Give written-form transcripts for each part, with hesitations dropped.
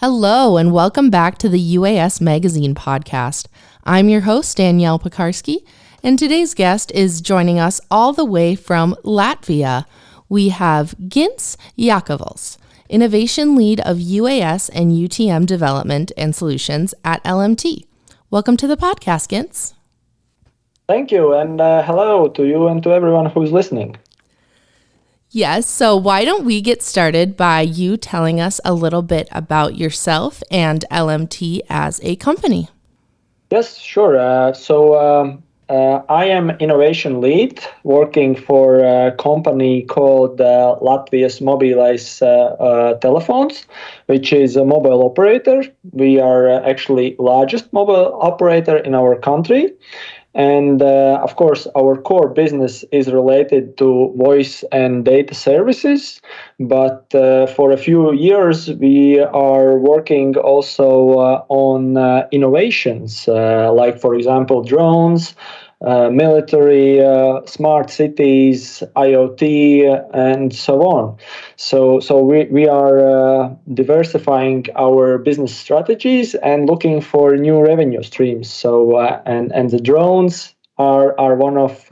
Hello, and welcome back to the UAS Magazine podcast. I'm your host, Danielle Piekarski, and today's guest is joining us all the way from Latvia. We have Gints Jakovels, Innovation Lead of UAS and UTM Development and Solutions at LMT. Welcome to the podcast, Gints. Thank you, and hello to you and to everyone who's listening. Yes, so why don't we get started by you telling us a little bit about yourself and LMT as a company? Yes, sure. I am innovation lead working for a company called Latvias Mobilais Telephones, which is a mobile operator. We are actually largest mobile operator in our country. And of course, our core business is related to voice and data services. But for a few years, we are working also on innovations, like, for example, drones, military, smart cities, IoT, and so on. So we are diversifying our business strategies and looking for new revenue streams. And the drones are one of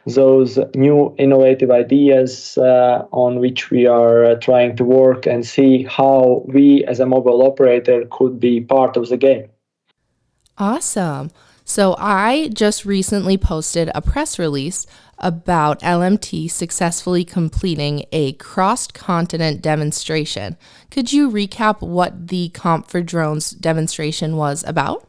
those new innovative ideas on which we are trying to work and see how we as a mobile operator could be part of the game. Awesome. So I just recently posted a press release about LMT successfully completing a cross-continent demonstration. Could you recap what the COMP4DRONES demonstration was about?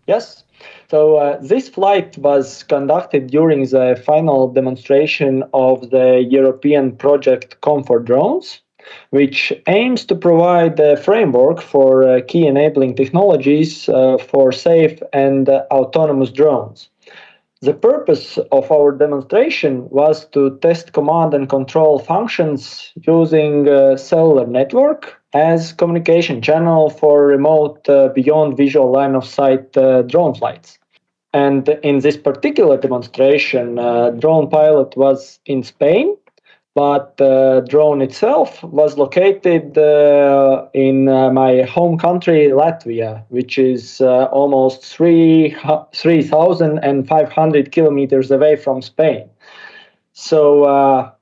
Yes. So this flight was conducted during the final demonstration of the European project COMP4DRONES, which aims to provide a framework for key enabling technologies for safe and autonomous drones. The purpose of our demonstration was to test command and control functions using Cellular Network as communication channel for remote beyond visual line of sight drone flights. And in this particular demonstration, drone pilot was in Spain, but the drone itself was located in my home country, Latvia, which is almost 3,500 kilometers away from Spain. So,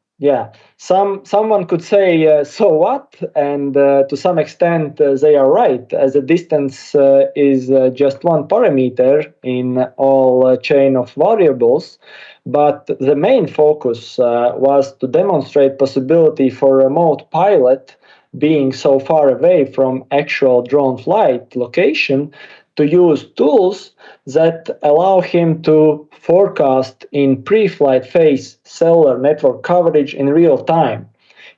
someone could say, so what? And to some extent, they are right, as the distance is just one parameter in all chain of variables. But the main focus was to demonstrate possibility for remote pilot being so far away from actual drone flight location to use tools that allow him to forecast in pre-flight phase cellular network coverage in real time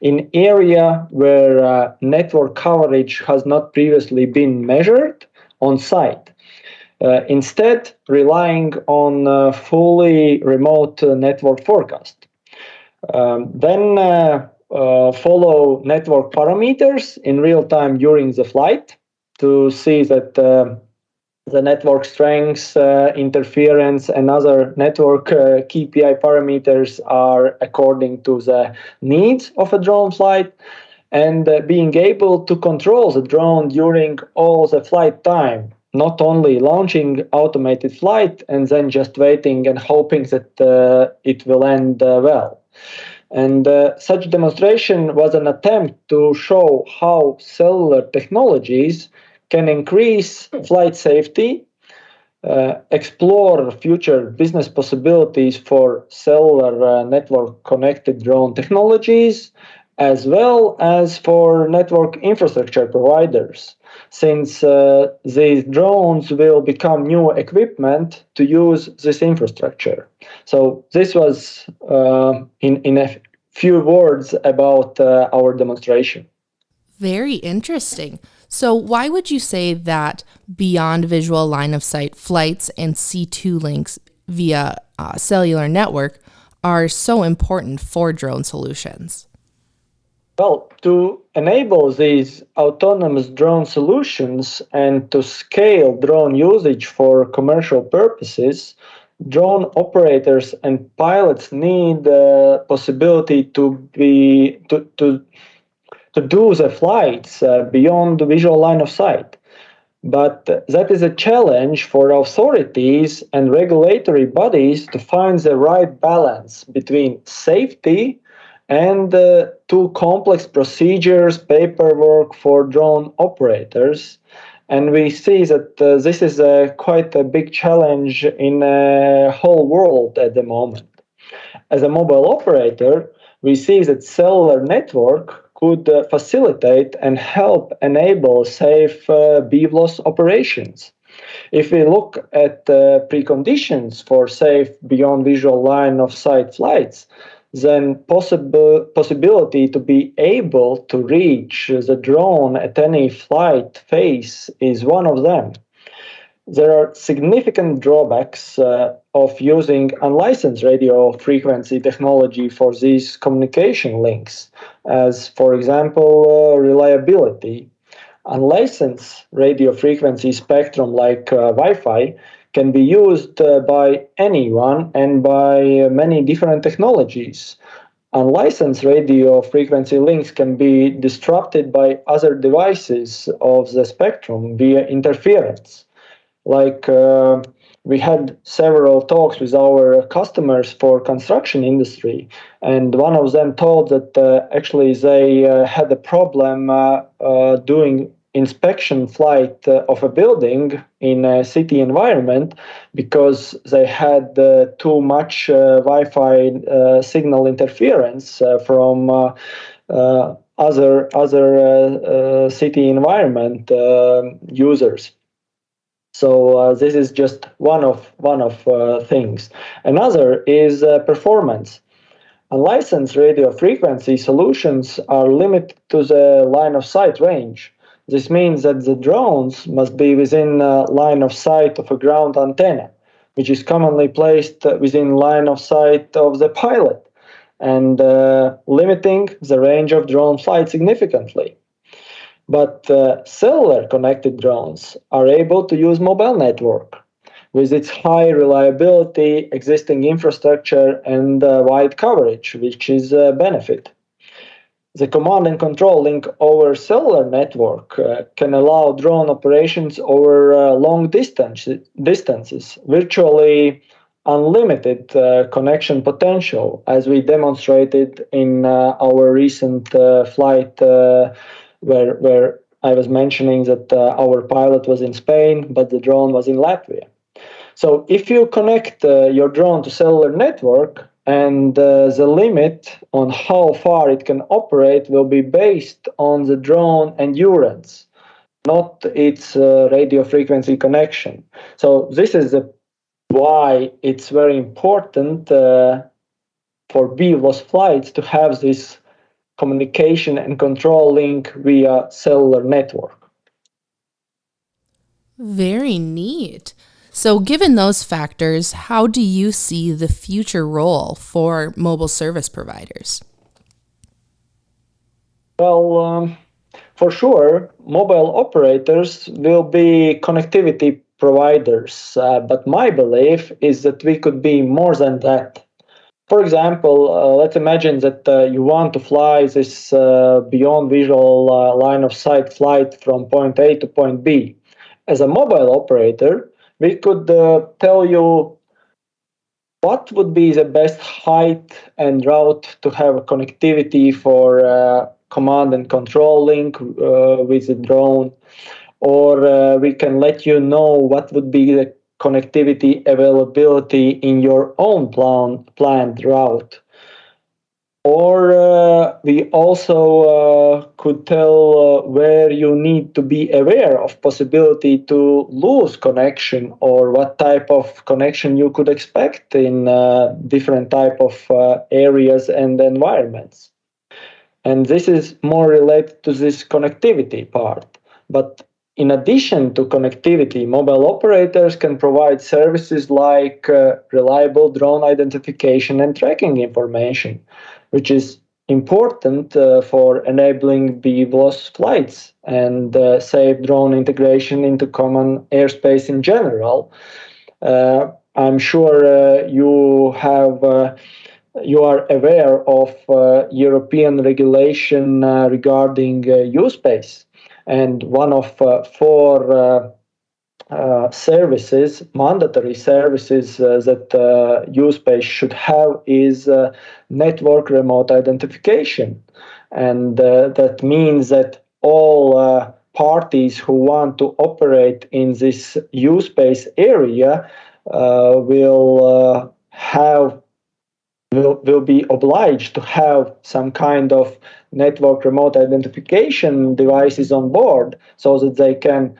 in area where network coverage has not previously been measured on site. Instead, relying on fully remote network forecast. Then follow network parameters in real time during the flight to see that the network strength, interference, and other network KPI parameters are according to the needs of a drone flight, and being able to control the drone during all the flight time. Not only launching automated flight and then just waiting and hoping that it will end well. And such demonstration was an attempt to show how cellular technologies can increase flight safety, explore future business possibilities for cellular network connected drone technologies, as well as for network infrastructure providers, since these drones will become new equipment to use this infrastructure. So this was in a few words about our demonstration. Very interesting. So why would you say that beyond visual line of sight flights and C2 links via cellular network are so important for drone solutions? Well, to enable these autonomous drone solutions and to scale drone usage for commercial purposes, drone operators and pilots need the possibility to to do the flights beyond the visual line of sight. But that is a challenge for authorities and regulatory bodies to find the right balance between safety and too complex procedures, paperwork for drone operators. And we see that this is quite a big challenge in the whole world at the moment. As a mobile operator, we see that cellular network could facilitate and help enable safe BVLOS operations. If we look at preconditions for safe beyond visual line of sight flights, then possibility to be able to reach the drone at any flight phase is one of them. There are significant drawbacks of using unlicensed radio frequency technology for these communication links, as, for example, reliability. Unlicensed radio frequency spectrum like Wi-Fi can be used by anyone and by many different technologies. Unlicensed radio frequency links can be disrupted by other devices of the spectrum via interference. Like we had several talks with our customers for construction industry, and one of them told that actually they had a problem doing inspection flight of a building in a city environment because they had too much Wi-Fi signal interference from other city environment users. So this is just one of things. Another is performance. Unlicensed radio frequency solutions are limited to the line of sight range. This means that the drones must be within line of sight of a ground antenna, which is commonly placed within line of sight of the pilot, and limiting the range of drone flight significantly. But cellular connected drones are able to use mobile network with its high reliability, existing infrastructure, and wide coverage, which is a benefit. The command and control link over cellular network can allow drone operations over long distances, virtually unlimited connection potential, as we demonstrated in our recent flight where I was mentioning that our pilot was in Spain, but the drone was in Latvia. So if you connect your drone to cellular network, and the limit on how far it can operate will be based on the drone endurance, not its radio frequency connection. So this is why it's very important for BVLOS flights to have this communication and control link via cellular network. Very neat. So, given those factors, how do you see the future role for mobile service providers? Well, for sure, mobile operators will be connectivity providers, but my belief is that we could be more than that. For example, let's imagine that you want to fly this beyond visual line of sight flight from point A to point B. As a mobile operator, we could tell you what would be the best height and route to have a connectivity for command and control link with the drone, or we can let you know what would be the connectivity availability in your own planned route. Or we also could tell where you need to be aware of possibility to lose connection, or what type of connection you could expect in different type of areas and environments. And this is more related to this connectivity part. But in addition to connectivity, mobile operators can provide services like reliable drone identification and tracking information, which is important for enabling BVLOS flights and safe drone integration into common airspace in general. I'm sure you have you are aware of European regulation regarding U-Space, and one of four services, mandatory services that U-Space should have is network remote identification. And that means that all parties who want to operate in this U-Space area will be obliged to have some kind of network remote identification devices on board so that they can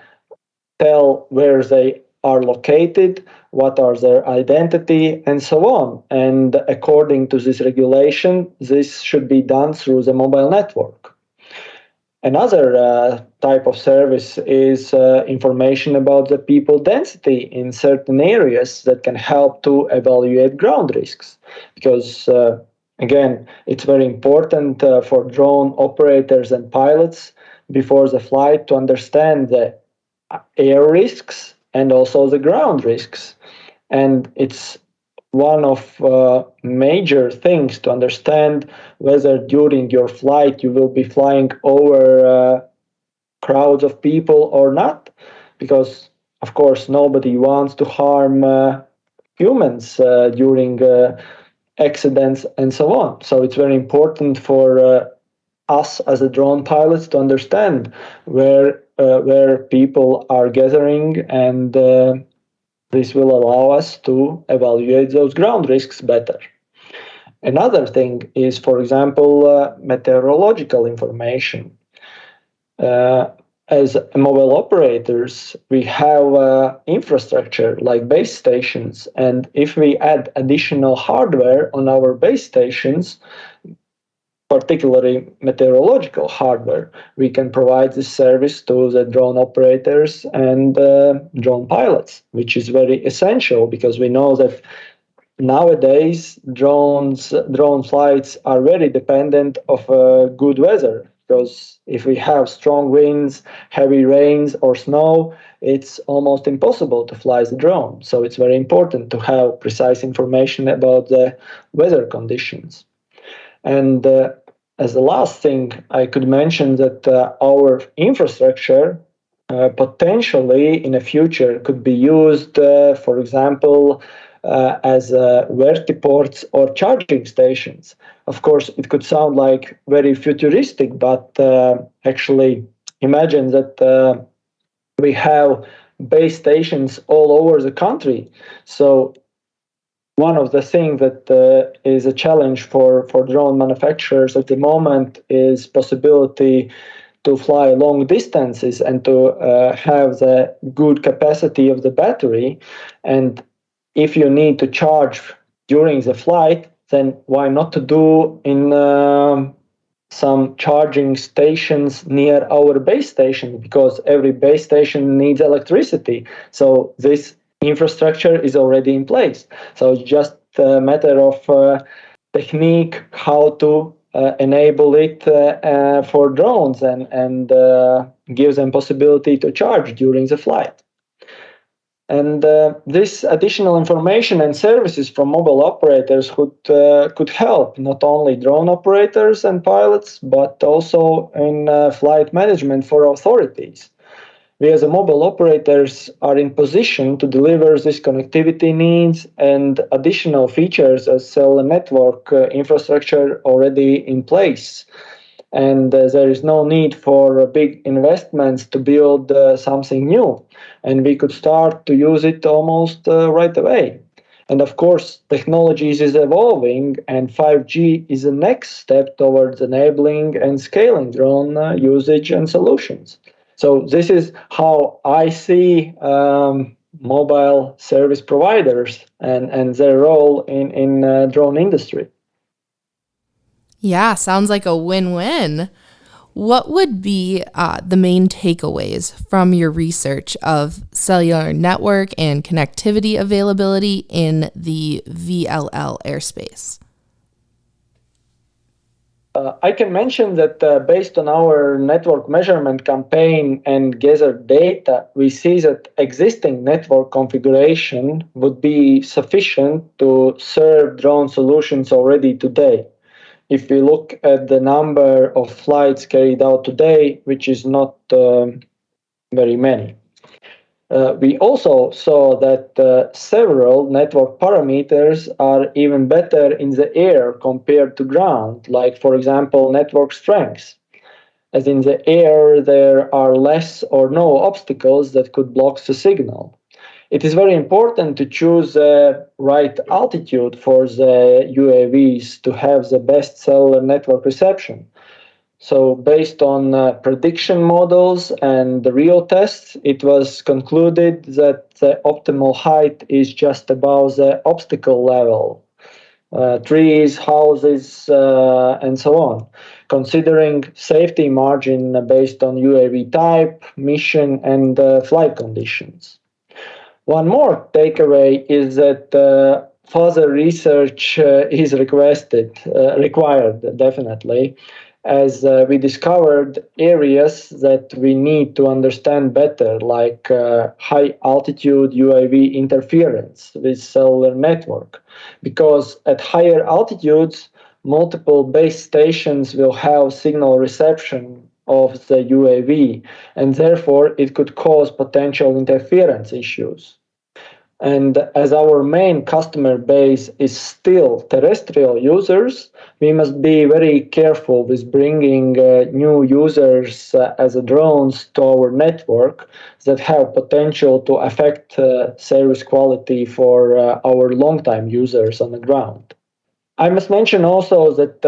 tell where they are located, what are their identity, and so on. And according to this regulation, this should be done through the mobile network. Another type of service is information about the people density in certain areas that can help to evaluate ground risks. Because, again, it's very important for drone operators and pilots before the flight to understand the air risks and also the ground risks. And it's one of major things to understand whether during your flight you will be flying over crowds of people or not, because of course nobody wants to harm humans during accidents and so on. So it's very important for us as a drone pilots to understand where people are gathering, and this will allow us to evaluate those ground risks better. Another thing is, for example, meteorological information. As mobile operators, we have infrastructure like base stations, and if we add additional hardware on our base stations, particularly meteorological hardware, we can provide this service to the drone operators and drone pilots, which is very essential because we know that nowadays drone flights are very dependent of good weather. Because if we have strong winds, heavy rains, or snow, it's almost impossible to fly the drone. So it's very important to have precise information about the weather conditions. And as the last thing, I could mention that our infrastructure potentially in the future could be used, for example, as vertiports or charging stations. Of course, it could sound like very futuristic, but actually imagine that we have base stations all over the country. So one of the things that is a challenge for drone manufacturers at the moment is possibility to fly long distances and to have the good capacity of the battery. And if you need to charge during the flight, then why not to do in some charging stations near our base station, because every base station needs electricity. So this infrastructure is already in place. So it's just a matter of technique how to enable it for drones and give them possibility to charge during the flight. And this additional information and services from mobile operators could help not only drone operators and pilots, but also in flight management for authorities. We as a mobile operators are in position to deliver these connectivity needs and additional features as cellular network infrastructure already in place. And there is no need for big investments to build something new. And we could start to use it almost right away. And of course, technologies is evolving, and 5G is the next step towards enabling and scaling drone usage and solutions. So this is how I see mobile service providers and their role in drone industry. Yeah, sounds like a win-win. What would be the main takeaways from your research of cellular network and connectivity availability in the VLL airspace? I can mention that based on our network measurement campaign and gathered data, we see that existing network configuration would be sufficient to serve drone solutions already today. If we look at the number of flights carried out today, which is not very many. We also saw that several network parameters are even better in the air compared to ground, like, for example, network strength. As in the air, there are less or no obstacles that could block the signal. It is very important to choose the right altitude for the UAVs to have the best cellular network reception. So, based on prediction models and the real tests, it was concluded that the optimal height is just above the obstacle level, trees, houses, and so on, considering safety margin based on UAV type, mission, and flight conditions. One more takeaway is that further research is required, definitely, as we discovered areas that we need to understand better, like high altitude UAV interference with cellular network. Because at higher altitudes, multiple base stations will have signal reception of the UAV, and therefore it could cause potential interference issues. And as our main customer base is still terrestrial users, we must be very careful with bringing new users as drones to our network that have potential to affect service quality for our long-time users on the ground. I must mention also that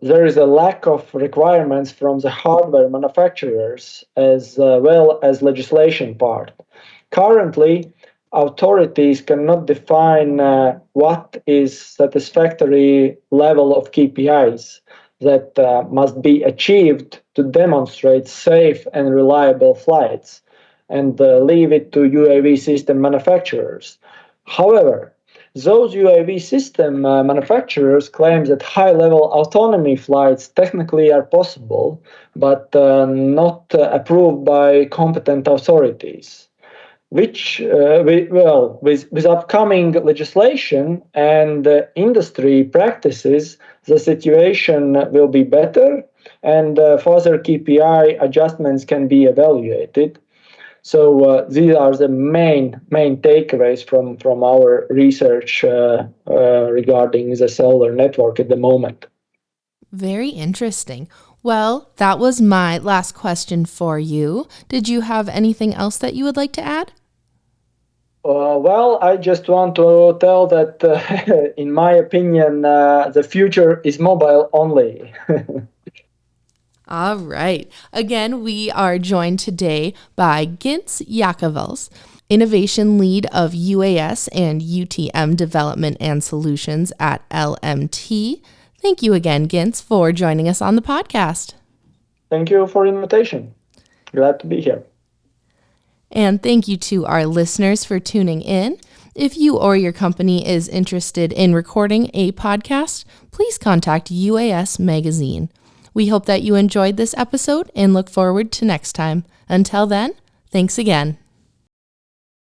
there is a lack of requirements from the hardware manufacturers as well as legislation part. Currently, authorities cannot define what is satisfactory level of KPIs that must be achieved to demonstrate safe and reliable flights and leave it to UAV system manufacturers. However, those UAV system manufacturers claim that high-level autonomy flights technically are possible, but not approved by competent authorities. Which, with upcoming legislation and industry practices, the situation will be better, and further KPI adjustments can be evaluated. So these are the main takeaways from our research regarding the cellular network at the moment. Very interesting. Well, that was my last question for you. Did you have anything else that you would like to add? Well, I just want to tell that, in my opinion, the future is mobile only. All right. Again, we are joined today by Gints Jakovels, Innovation Lead of UAS and UTM Development and Solutions at LMT. Thank you again, Gints, for joining us on the podcast. Thank you for the invitation. Glad to be here. And thank you to our listeners for tuning in. If you or your company is interested in recording a podcast, please contact UAS Magazine. We hope that you enjoyed this episode and look forward to next time. Until then, thanks again.